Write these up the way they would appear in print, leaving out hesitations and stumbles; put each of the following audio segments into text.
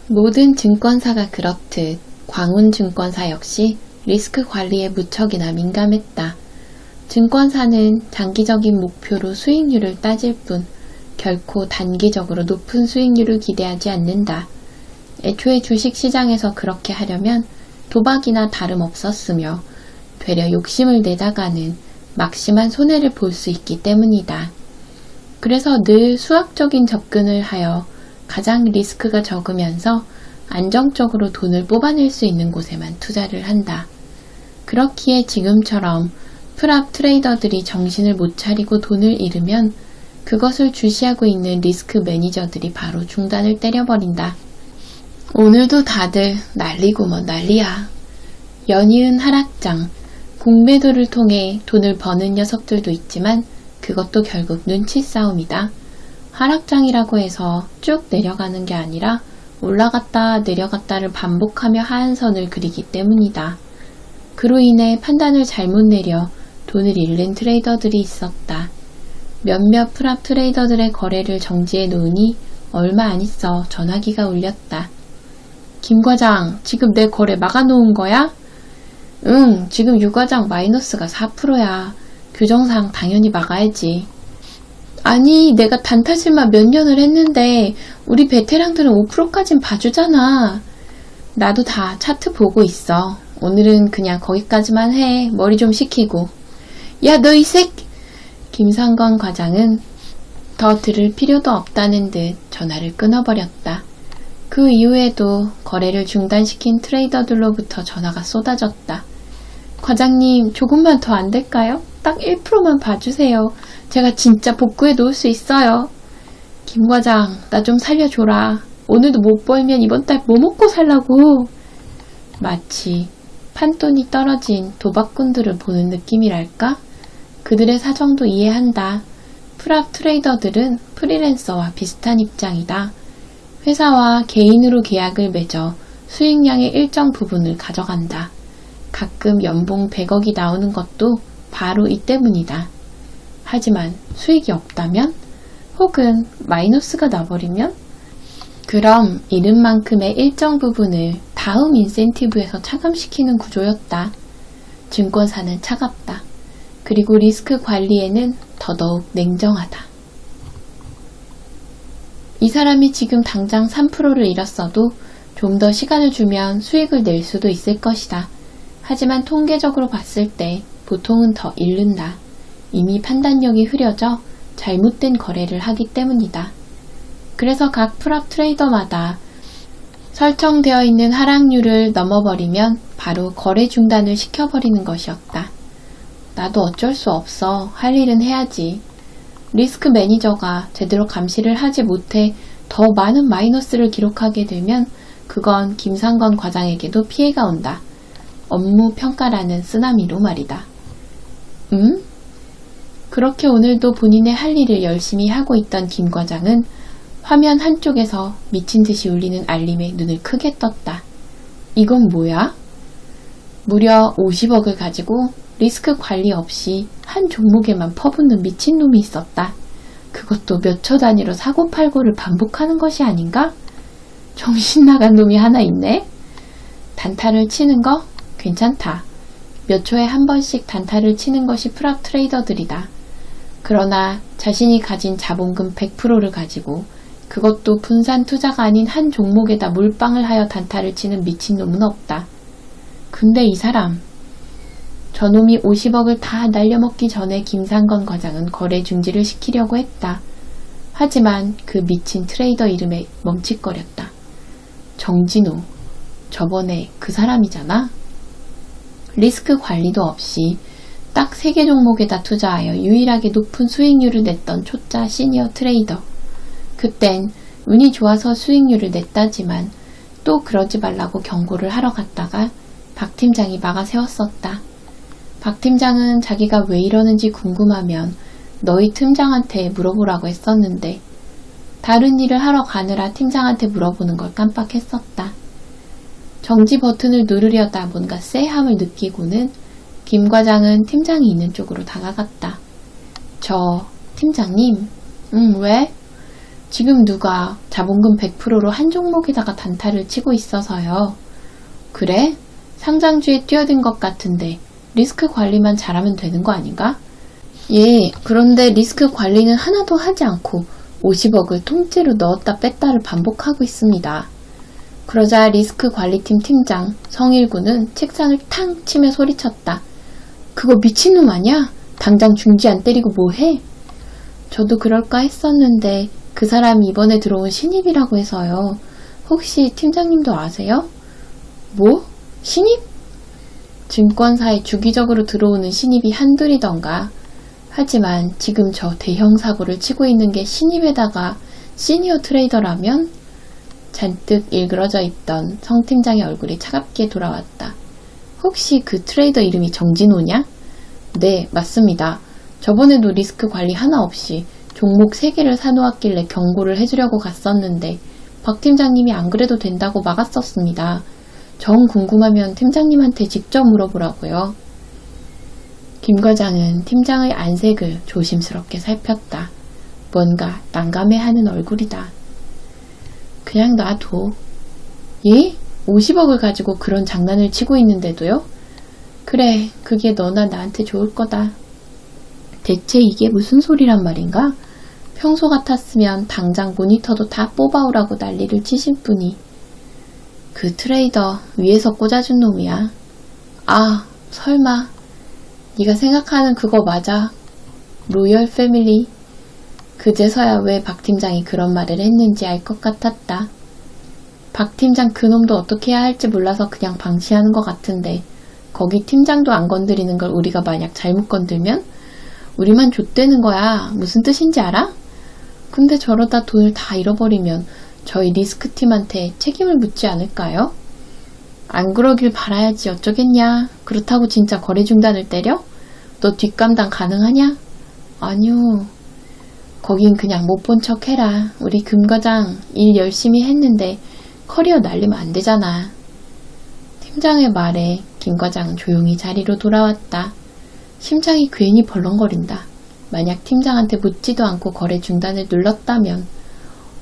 모든 증권사가 그렇듯 광운증권사 역시 리스크 관리에 무척이나 민감했다. 증권사는 장기적인 목표로 수익률을 따질 뿐 결코 단기적으로 높은 수익률을 기대하지 않는다. 애초에 주식시장에서 그렇게 하려면 도박이나 다름없었으며 되려 욕심을 내다가는 막심한 손해를 볼 수 있기 때문이다. 그래서 늘 수학적인 접근을 하여 가장 리스크가 적으면서 안정적으로 돈을 뽑아낼 수 있는 곳에만 투자를 한다. 그렇기에 지금처럼 프랍 트레이더들이 정신을 못 차리고 돈을 잃으면 그것을 주시하고 있는 리스크 매니저들이 바로 중단을 때려버린다. 오늘도 다들 난리고 뭐 난리야. 연이은 하락장, 공매도를 통해 돈을 버는 녀석들도 있지만 그것도 결국 눈치 싸움이다. 하락장이라고 해서 쭉 내려가는 게 아니라 올라갔다 내려갔다를 반복하며 하한선을 그리기 때문이다. 그로 인해 판단을 잘못 내려 돈을 잃는 트레이더들이 있었다. 몇몇 프랍 트레이더들의 거래를 정지해 놓으니 얼마 안 있어 전화기가 울렸다. 김 과장, 지금 내 거래 막아놓은 거야? 응, 지금 유 과장 마이너스가 4%야. 규정상 당연히 막아야지. 아니, 내가 단타질만 몇 년을 했는데 우리 베테랑들은 5%까진 봐주잖아. 나도 다 차트 보고 있어. 오늘은 그냥 거기까지만 해. 머리 좀 식히고. 야, 너 이 새끼! 김상건 과장은 더 들을 필요도 없다는 듯 전화를 끊어버렸다. 그 이후에도 거래를 중단시킨 트레이더들로부터 전화가 쏟아졌다. 과장님, 조금만 더 안 될까요? 딱 1%만 봐주세요. 제가 진짜 복구해 놓을 수 있어요. 김 과장, 나 좀 살려줘라. 오늘도 못 벌면 이번 달 뭐 먹고 살라고. 마치 판돈이 떨어진 도박꾼들을 보는 느낌이랄까? 그들의 사정도 이해한다. 프랍 트레이더들은 프리랜서와 비슷한 입장이다. 회사와 개인으로 계약을 맺어 수익량의 일정 부분을 가져간다. 가끔 연봉 100억이 나오는 것도 바로 이 때문이다. 하지만 수익이 없다면? 혹은 마이너스가 나버리면? 그럼 잃은 만큼의 일정 부분을 다음 인센티브에서 차감시키는 구조였다. 증권사는 차갑다. 그리고 리스크 관리에는 더더욱 냉정하다. 이 사람이 지금 당장 3%를 잃었어도 좀 더 시간을 주면 수익을 낼 수도 있을 것이다. 하지만 통계적으로 봤을 때 보통은 더 잃는다. 이미 판단력이 흐려져 잘못된 거래를 하기 때문이다. 그래서 각 프랍 트레이더마다 설정되어 있는 하락률을 넘어버리면 바로 거래 중단을 시켜버리는 것이었다. 나도 어쩔 수 없어. 할 일은 해야지. 리스크 매니저가 제대로 감시를 하지 못해 더 많은 마이너스를 기록하게 되면 그건 김상건 과장에게도 피해가 온다. 업무 평가라는 쓰나미로 말이다. 그렇게 오늘도 본인의 할 일을 열심히 하고 있던 김 과장은 화면 한쪽에서 미친 듯이 울리는 알림에 눈을 크게 떴다. 이건 뭐야? 무려 50억을 가지고 리스크 관리 없이 한 종목에만 퍼붓는 미친놈이 있었다. 그것도 몇 초 단위로 사고팔고를 반복하는 것이 아닌가? 정신 나간 놈이 하나 있네? 단타를 치는 거? 괜찮다. 몇 초에 한 번씩 단타를 치는 것이 프랍 트레이더들이다. 그러나 자신이 가진 자본금 100%를 가지고 그것도 분산 투자가 아닌 한 종목에다 몰빵을 하여 단타를 치는 미친놈은 없다. 근데 이 사람, 저놈이 50억을 다 날려먹기 전에 김상건 과장은 거래 중지를 시키려고 했다. 하지만 그 미친 트레이더 이름에 멈칫거렸다. 정진호, 저번에 그 사람이잖아? 리스크 관리도 없이 딱 3개 종목에다 투자하여 유일하게 높은 수익률을 냈던 초짜 시니어 트레이더. 그땐 운이 좋아서 수익률을 냈다지만 또 그러지 말라고 경고를 하러 갔다가 박 팀장이 막아 세웠었다. 박 팀장은 자기가 왜 이러는지 궁금하면 너희 팀장한테 물어보라고 했었는데 다른 일을 하러 가느라 팀장한테 물어보는 걸 깜빡했었다. 정지 버튼을 누르려다 뭔가 쎄함을 느끼고는 김 과장은 팀장이 있는 쪽으로 다가갔다. 저 팀장님, 왜? 지금 누가 자본금 100%로 한 종목에다가 단타를 치고 있어서요. 그래? 상장주에 뛰어든 것 같은데 리스크 관리만 잘하면 되는 거 아닌가? 예, 그런데 리스크 관리는 하나도 하지 않고 50억을 통째로 넣었다 뺐다를 반복하고 있습니다. 그러자 리스크 관리팀 팀장 성일군은 책상을 탕 치며 소리쳤다. 그거 미친놈 아니야? 당장 중지 안 때리고 뭐해? 저도 그럴까 했었는데 그 사람이 이번에 들어온 신입이라고 해서요. 혹시 팀장님도 아세요? 뭐? 신입? 증권사에 주기적으로 들어오는 신입이 한둘이던가. 하지만 지금 저 대형 사고를 치고 있는 게 신입에다가 시니어 트레이더라면? 잔뜩 일그러져 있던 성 팀장의 얼굴이 차갑게 돌아왔다. 혹시 그 트레이더 이름이 정진호냐? 네, 맞습니다. 저번에도 리스크 관리 하나 없이 종목 3개를 사놓았길래 경고를 해주려고 갔었는데 박 팀장님이 안 그래도 된다고 막았었습니다. 정 궁금하면 팀장님한테 직접 물어보라고요. 김 과장은 팀장의 안색을 조심스럽게 살폈다. 뭔가 난감해하는 얼굴이다. 그냥 놔둬. 예? 50억을 가지고 그런 장난을 치고 있는데도요? 그래, 그게 너나 나한테 좋을 거다. 대체 이게 무슨 소리란 말인가? 평소 같았으면 당장 모니터도 다 뽑아오라고 난리를 치실 분이. 그 트레이더 위에서 꽂아준 놈이야. 아, 설마. 네가 생각하는 그거 맞아. 로열 패밀리. 그제서야 왜 박 팀장이 그런 말을 했는지 알 것 같았다. 박 팀장 그놈도 어떻게 해야 할지 몰라서 그냥 방치하는 것 같은데 거기 팀장도 안 건드리는 걸 우리가 만약 잘못 건들면 우리만 좆되는 거야. 무슨 뜻인지 알아? 근데 저러다 돈을 다 잃어버리면 저희 리스크팀한테 책임을 묻지 않을까요? 안 그러길 바라야지 어쩌겠냐. 그렇다고 진짜 거래 중단을 때려? 너 뒷감당 가능하냐? 아니요. 거긴 그냥 못 본 척 해라. 우리 금 과장 일 열심히 했는데 커리어 날리면 안 되잖아. 팀장의 말에 김 과장은 조용히 자리로 돌아왔다. 심장이 괜히 벌렁거린다. 만약 팀장한테 묻지도 않고 거래 중단을 눌렀다면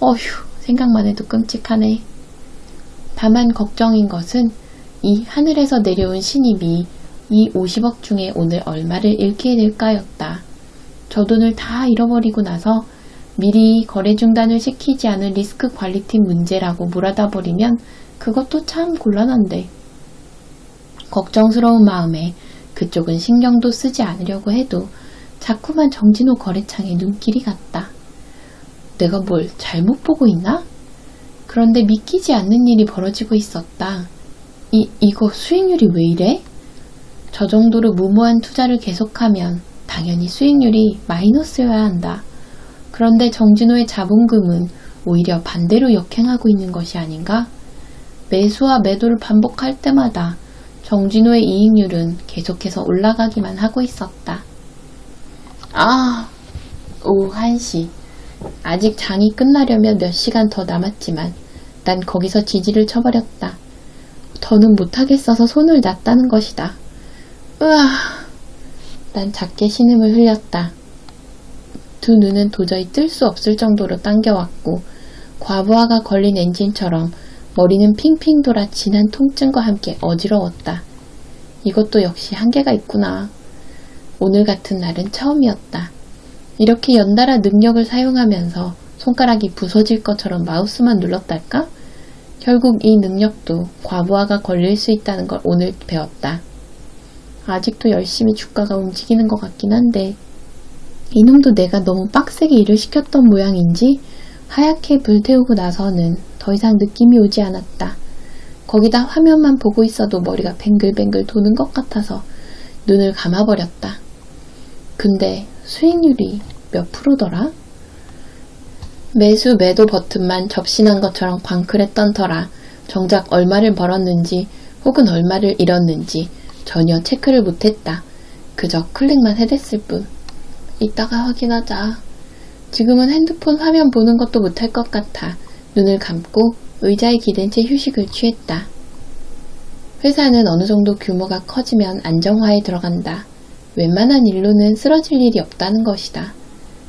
어휴, 생각만 해도 끔찍하네. 다만 걱정인 것은 이 하늘에서 내려온 신입이 이 50억 중에 오늘 얼마를 잃게 될까였다. 저 돈을 다 잃어버리고 나서 미리 거래 중단을 시키지 않은 리스크 관리팀 문제라고 몰아다 버리면 그것도 참 곤란한데. 걱정스러운 마음에 그쪽은 신경도 쓰지 않으려고 해도 자꾸만 정진호 거래창에 눈길이 갔다. 내가 뭘 잘못 보고 있나? 그런데 믿기지 않는 일이 벌어지고 있었다. 이거 수익률이 왜 이래? 저 정도로 무모한 투자를 계속하면 당연히 수익률이 마이너스여야 한다. 그런데 정진호의 자본금은 오히려 반대로 역행하고 있는 것이 아닌가? 매수와 매도를 반복할 때마다 정진호의 이익률은 계속해서 올라가기만 하고 있었다. 오후 1시. 아직 장이 끝나려면 몇 시간 더 남았지만 난 거기서 지지를 쳐버렸다. 더는 못하겠어서 손을 놨다는 것이다. 으아! 난 작게 신음을 흘렸다. 두 눈은 도저히 뜰 수 없을 정도로 당겨왔고 과부하가 걸린 엔진처럼 머리는 핑핑 돌아 진한 통증과 함께 어지러웠다. 이것도 역시 한계가 있구나. 오늘 같은 날은 처음이었다. 이렇게 연달아 능력을 사용하면서 손가락이 부서질 것처럼 마우스만 눌렀달까? 결국 이 능력도 과부하가 걸릴 수 있다는 걸 오늘 배웠다. 아직도 열심히 주가가 움직이는 것 같긴 한데 이놈도 내가 너무 빡세게 일을 시켰던 모양인지 하얗게 불태우고 나서는 더 이상 느낌이 오지 않았다. 거기다 화면만 보고 있어도 머리가 뱅글뱅글 도는 것 같아서 눈을 감아버렸다. 근데 수익률이 몇 프로더라? 매수 매도 버튼만 접신한 것처럼 광클했던 터라 정작 얼마를 벌었는지 혹은 얼마를 잃었는지 전혀 체크를 못했다. 그저 클릭만 해댔을 뿐. 이따가 확인하자. 지금은 핸드폰 화면 보는 것도 못할 것 같아 눈을 감고 의자에 기댄 채 휴식을 취했다. 회사는 어느 정도 규모가 커지면 안정화에 들어간다. 웬만한 일로는 쓰러질 일이 없다는 것이다.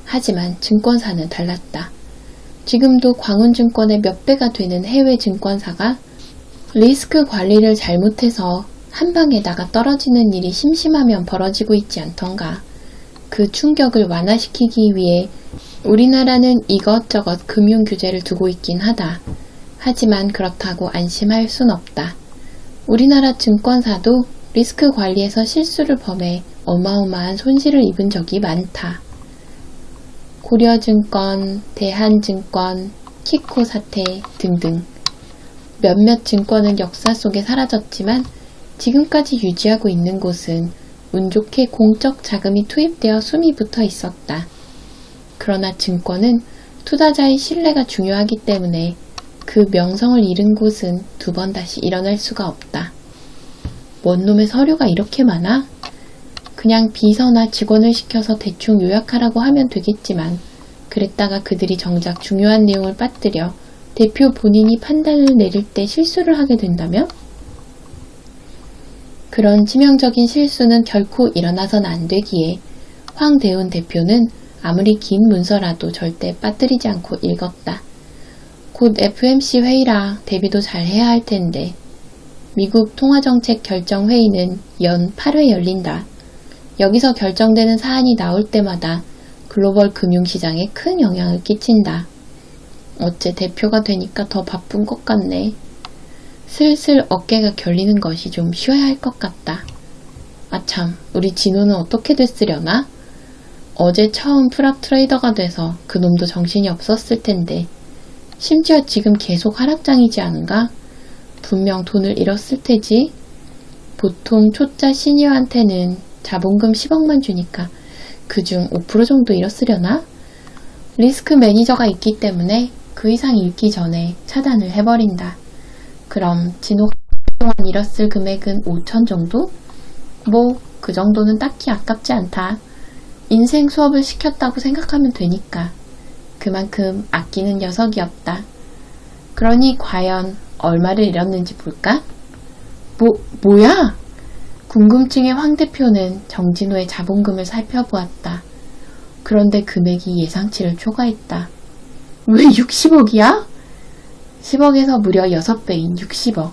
하지만 증권사는 달랐다. 지금도 광운증권의 몇 배가 되는 해외 증권사가 리스크 관리를 잘못해서 한 방에다가 떨어지는 일이 심심하면 벌어지고 있지 않던가. 그 충격을 완화시키기 위해 우리나라는 이것저것 금융 규제를 두고 있긴 하다. 하지만 그렇다고 안심할 순 없다. 우리나라 증권사도 리스크 관리에서 실수를 범해 어마어마한 손실을 입은 적이 많다. 고려증권, 대한증권, 키코 사태 등등 몇몇 증권은 역사 속에 사라졌지만 지금까지 유지하고 있는 곳은 운 좋게 공적 자금이 투입되어 숨이 붙어 있었다. 그러나 증권은 투자자의 신뢰가 중요하기 때문에 그 명성을 잃은 곳은 두 번 다시 일어날 수가 없다. 뭔 놈의 서류가 이렇게 많아? 그냥 비서나 직원을 시켜서 대충 요약하라고 하면 되겠지만 그랬다가 그들이 정작 중요한 내용을 빠뜨려 대표 본인이 판단을 내릴 때 실수를 하게 된다면? 그런 치명적인 실수는 결코 일어나선 안 되기에 황대훈 대표는 아무리 긴 문서라도 절대 빠뜨리지 않고 읽었다. 곧 FMC 회의라 대비도 잘 해야 할 텐데 미국 통화정책 결정회의는 연 8회 열린다. 여기서 결정되는 사안이 나올 때마다 글로벌 금융시장에 큰 영향을 끼친다. 어째 대표가 되니까 더 바쁜 것 같네. 슬슬 어깨가 결리는 것이 좀 쉬어야 할 것 같다. 아참, 우리 진호는 어떻게 됐으려나? 어제 처음 프랍 트레이더가 돼서 그놈도 정신이 없었을 텐데 심지어 지금 계속 하락장이지 않은가? 분명 돈을 잃었을 테지. 보통 초짜 시니어한테는 자본금 10억만 주니까 그중 5% 정도 잃었으려나? 리스크 매니저가 있기 때문에 그 이상 잃기 전에 차단을 해버린다. 그럼 진호가 동안 잃었을 금액은 5천 정도? 뭐 그 정도는 딱히 아깝지 않다. 인생 수업을 시켰다고 생각하면 되니까. 그만큼 아끼는 녀석이었다. 그러니 과연 얼마를 잃었는지 볼까? 뭐야? 궁금증의 황 대표는 정진호의 자본금을 살펴보았다. 그런데 금액이 예상치를 초과했다. 왜 60억이야? 10억에서 무려 6배인 60억.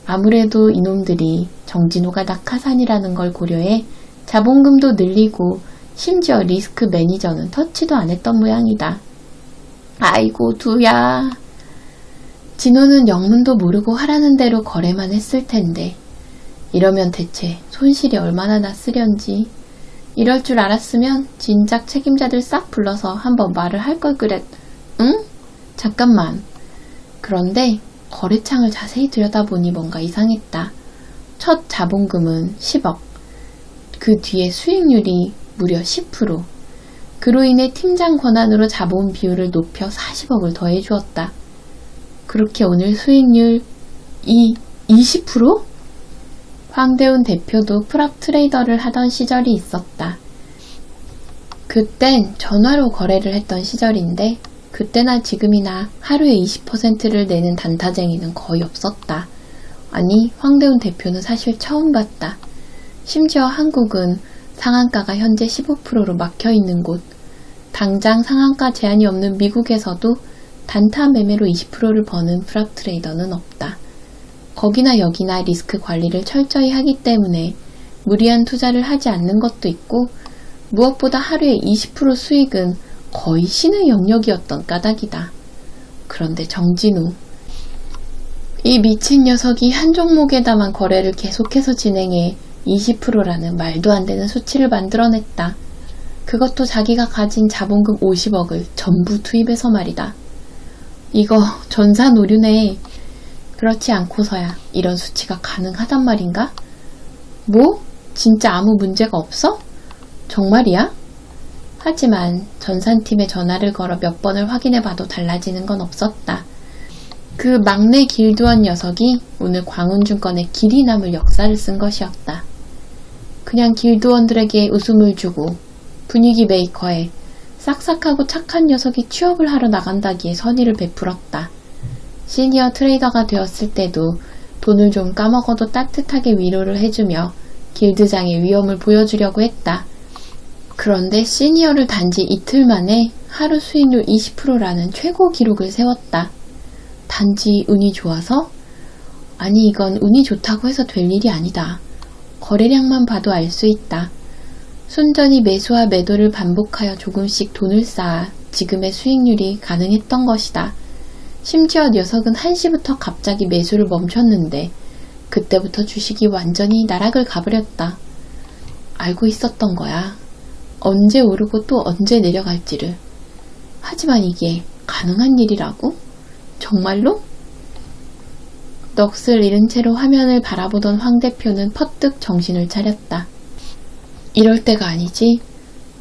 아무래도 이놈들이 정진호가 낙하산이라는 걸 고려해 자본금도 늘리고 심지어 리스크 매니저는 터치도 안 했던 모양이다. 아이고 두야. 진호는 영문도 모르고 하라는 대로 거래만 했을 텐데 이러면 대체 손실이 얼마나 났으련지. 이럴 줄 알았으면 진작 책임자들 싹 불러서 한번 말을 할 걸 그랬. 응? 잠깐만. 그런데 거래창을 자세히 들여다보니 뭔가 이상했다. 첫 자본금은 10억. 그 뒤에 수익률이 무려 10%. 그로 인해 팀장 권한으로 자본 비율을 높여 40억을 더해 주었다. 그렇게 오늘 수익률 20%? 황대훈 대표도 프랍 트레이더를 하던 시절이 있었다. 그땐 전화로 거래를 했던 시절인데 그때나 지금이나 하루에 20%를 내는 단타쟁이는 거의 없었다. 아니, 황대훈 대표는 사실 처음 봤다. 심지어 한국은 상한가가 현재 15%로 막혀있는 곳, 당장 상한가 제한이 없는 미국에서도 단타 매매로 20%를 버는 프랍 트레이더는 없다. 거기나 여기나 리스크 관리를 철저히 하기 때문에 무리한 투자를 하지 않는 것도 있고 무엇보다 하루에 20% 수익은 거의 신의 영역이었던 까닭이다. 그런데 정진우. 이 미친 녀석이 한 종목에다만 거래를 계속해서 진행해 20%라는 말도 안 되는 수치를 만들어냈다. 그것도 자기가 가진 자본금 50억을 전부 투입해서 말이다. 이거 전산오류네. 그렇지 않고서야 이런 수치가 가능하단 말인가? 뭐? 진짜 아무 문제가 없어? 정말이야? 하지만 전산팀에 전화를 걸어 몇 번을 확인해봐도 달라지는 건 없었다. 그 막내 길드원 녀석이 오늘 광운증권에 길이 남을 역사를 쓴 것이었다. 그냥 길드원들에게 웃음을 주고 분위기 메이커에 싹싹하고 착한 녀석이 취업을 하러 나간다기에 선의를 베풀었다. 시니어 트레이더가 되었을 때도 돈을 좀 까먹어도 따뜻하게 위로를 해주며 길드장의 위엄을 보여주려고 했다. 그런데 시니어를 단지 이틀 만에 하루 수익률 20%라는 최고 기록을 세웠다. 단지 운이 좋아서? 아니, 이건 운이 좋다고 해서 될 일이 아니다. 거래량만 봐도 알 수 있다. 순전히 매수와 매도를 반복하여 조금씩 돈을 쌓아 지금의 수익률이 가능했던 것이다. 심지어 녀석은 1시부터 갑자기 매수를 멈췄는데 그때부터 주식이 완전히 나락을 가버렸다. 알고 있었던 거야. 언제 오르고 또 언제 내려갈지를. 하지만 이게 가능한 일이라고? 정말로? 넋을 잃은 채로 화면을 바라보던 황 대표는 퍼뜩 정신을 차렸다. 이럴 때가 아니지.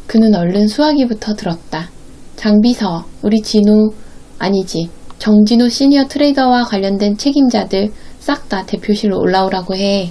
그는 얼른 수화기부터 들었다. 장비서, 우리 정진우 시니어 트레이더와 관련된 책임자들 싹 다 대표실로 올라오라고 해.